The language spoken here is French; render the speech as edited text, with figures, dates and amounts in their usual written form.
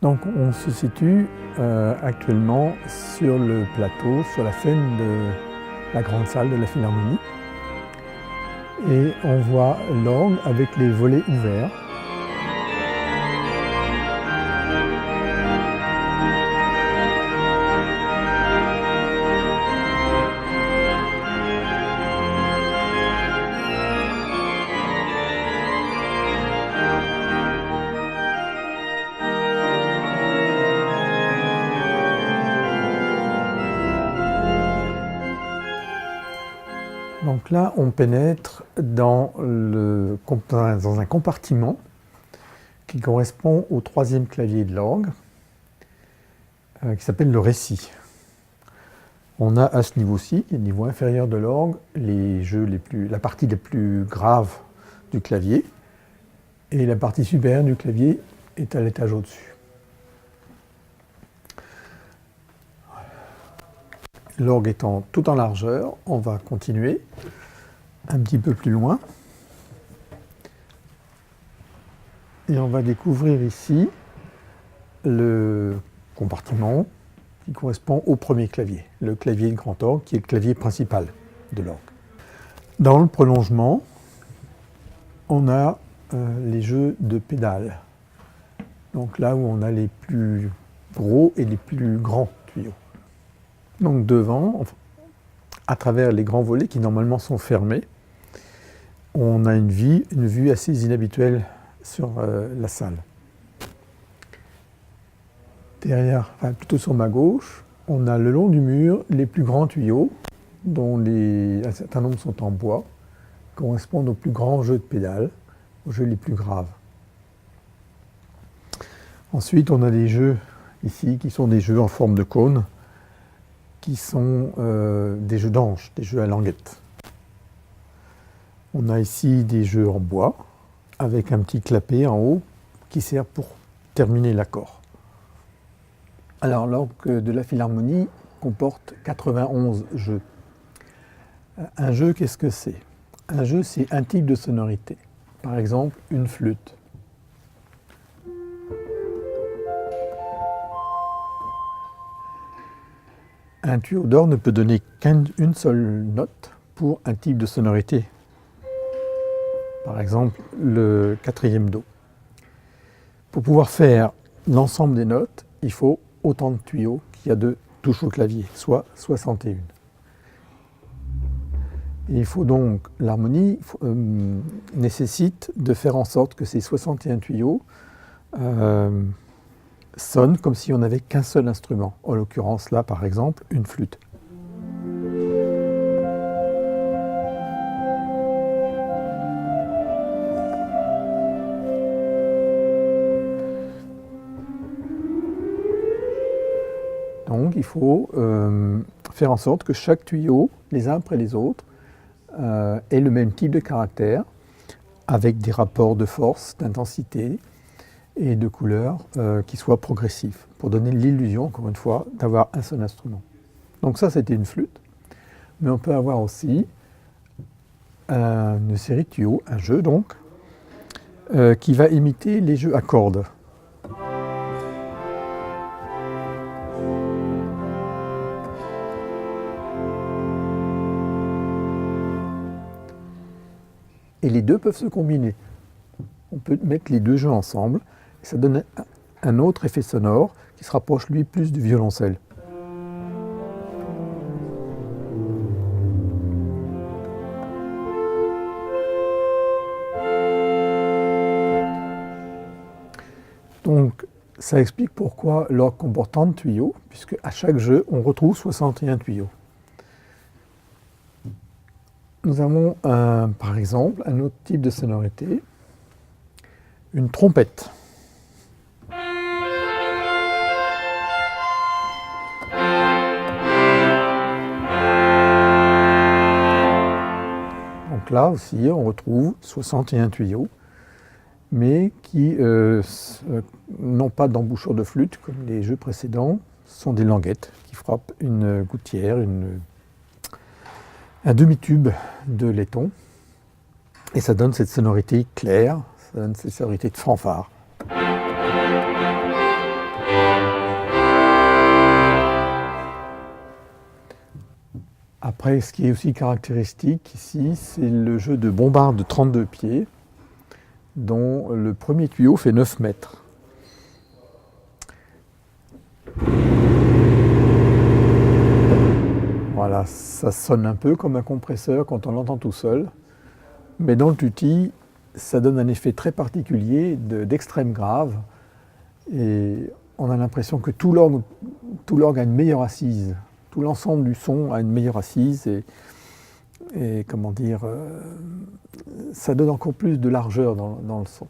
Donc on se situe actuellement sur le plateau, sur la scène de la grande salle de la Philharmonie. Et on voit l'orgue avec les volets ouverts. Donc là, on pénètre dans un compartiment qui correspond au troisième clavier de l'orgue, qui s'appelle le récit. On a à ce niveau-ci, le niveau inférieur de l'orgue, la partie les plus graves du clavier, et la partie supérieure du clavier est à l'étage au-dessus. L'orgue étant tout en largeur, on va continuer un petit peu plus loin. Et on va découvrir ici le compartiment qui correspond au premier clavier, le clavier de grand orgue, qui est le clavier principal de l'orgue. Dans le prolongement, on a les jeux de pédales. Donc là où on a les plus gros et les plus grands tuyaux. Donc devant, à travers les grands volets qui normalement sont fermés, on a une vue assez inhabituelle sur la salle. Derrière, plutôt sur ma gauche, on a le long du mur les plus grands tuyaux, dont un certain nombre sont en bois, correspondent aux plus grands jeux de pédales, aux jeux les plus graves. Ensuite, on a des jeux ici qui sont des jeux en forme de cône, qui sont des jeux d'anches, des jeux à languette. On a ici des jeux en bois, avec un petit clapet en haut qui sert pour terminer l'accord. Alors, l'orgue de la Philharmonie comporte 91 jeux. Un jeu, qu'est-ce que c'est? Un jeu, c'est un type de sonorité. Par exemple, une flûte. Un tuyau d'orgue ne peut donner qu'une seule note pour un type de sonorité. Par exemple, le quatrième Do. Pour pouvoir faire l'ensemble des notes, il faut autant de tuyaux qu'il y a de touches au clavier, soit 61. Et il faut donc, l'harmonie nécessite de faire en sorte que ces 61 tuyaux sonne comme si on n'avait qu'un seul instrument. En l'occurrence, là, par exemple, une flûte. Donc, il faut faire en sorte que chaque tuyau, les uns après les autres, ait le même type de caractère, avec des rapports de force, d'intensité, et de couleurs qui soient progressifs, pour donner l'illusion, encore une fois, d'avoir un seul instrument. Donc ça, c'était une flûte, mais on peut avoir aussi une série de tuyaux, un jeu donc, qui va imiter les jeux à cordes. Et les deux peuvent se combiner. On peut mettre les deux jeux ensemble, et ça donne un autre effet sonore qui se rapproche, lui, plus du violoncelle. Donc, ça explique pourquoi l'orgue comporte tant de tuyaux, puisque à chaque jeu, on retrouve 61 tuyaux. Nous avons, par exemple, un autre type de sonorité, une trompette. Donc là aussi, on retrouve 61 tuyaux, mais qui n'ont pas d'embouchure de flûte comme les jeux précédents, sont des languettes qui frappent une gouttière, un demi-tube de laiton, et ça donne cette sonorité claire, ça donne cette sonorité de fanfare. Après, ce qui est aussi caractéristique ici, c'est le jeu de bombarde de 32 pieds, dont le premier tuyau fait 9 mètres. Voilà, ça sonne un peu comme un compresseur quand on l'entend tout seul, mais dans le tutti, ça donne un effet très particulier d'extrême grave, et on a l'impression que tout l'orgue a une meilleure assise, tout l'ensemble du son a une meilleure assise, et comment dire, ça donne encore plus de largeur dans le son.